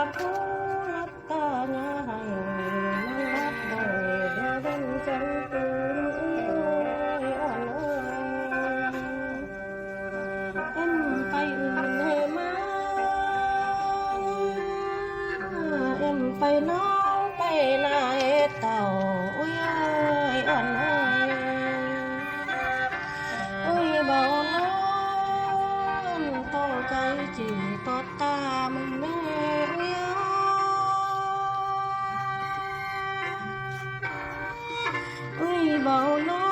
ลับหูรับตาหน้าให้มันรับได้เดินจังตื่นอ่อนเอ็มไปอื่นให้มาเอ็มไปน้องไปนายเต่าอุ้ยอ่อนอุ้ยเบาน้องต่อใจจีต่อตามึงแม่อุ้ยเบาน้อ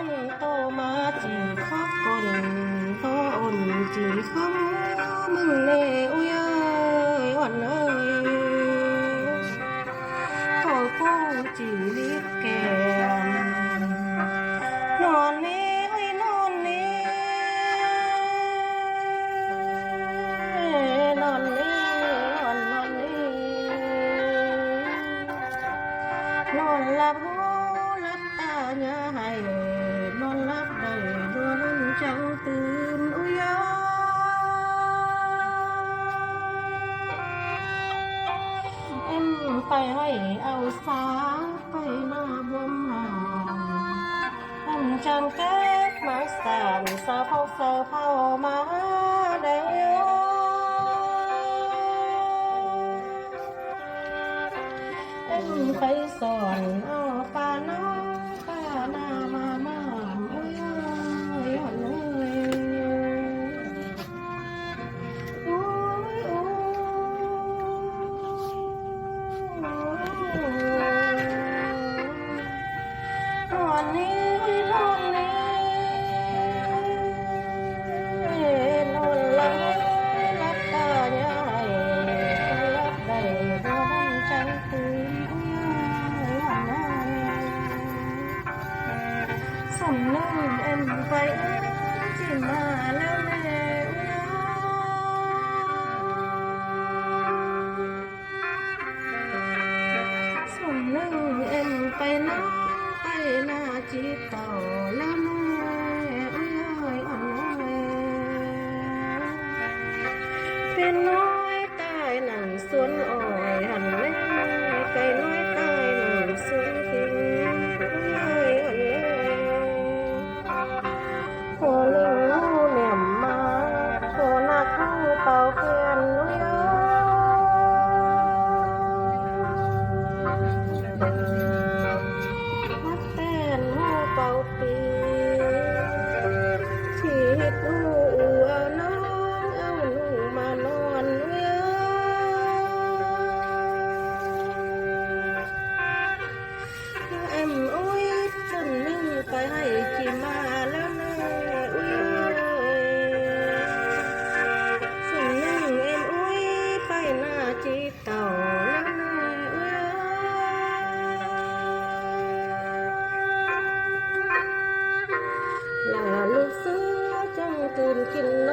งโตมาจีขอบก่อนโตอ่อนจีขอบมึงแน่อุ้ยอ่อนโตผู้จีลิบแก้มนอนนี่อุ้ยนอนนี่นอนนี่นอนนี่นอนหลับหูหลับตาอย่าให้นอนหลับได้ดวงเจ้าตื่นอุ้ยเอ็มไปให้เอาสาไปหน้าบวมหางตั้งจำแก๊กมาสานสะพกเสะเผามาได้เอ็มไปสอนเอาป่าน้องป่าหน้ามามาอุ้ยอ่อนอุ้ยนอนนี่อุ้ยนอนนี่นอนหลับหลับตาอย่าให้หลับได้ดวงใจตื่นสมนึกเอ็มไปที่มาแล้วแม่สมนึกเอ็มไปน้องไปหน้าจีเต่าแล้วแม่อุ้ยอ่อนเป็นน้อยตายหนังสวนอ้อยหันแม่ไก่น้อยตายหนังสวนทิ้งหัวลิงเหนี่ยมมาโชว์หน้าเข้าเป่าเพื่อนนุ้ยมัดแป้นหูเป่าปีชีฮิตหูเอาน้องเอาหนูมานอนนุ้ยเอ็มอุ้ยจนนึ่งไปให้จีมาแล้วแม่อุ้ยจนนึ่งเอ็มอุ้ยไปหน้าจีเต่าแล้วแม่อุ้ยลาลูกเสือจังตื่นกินน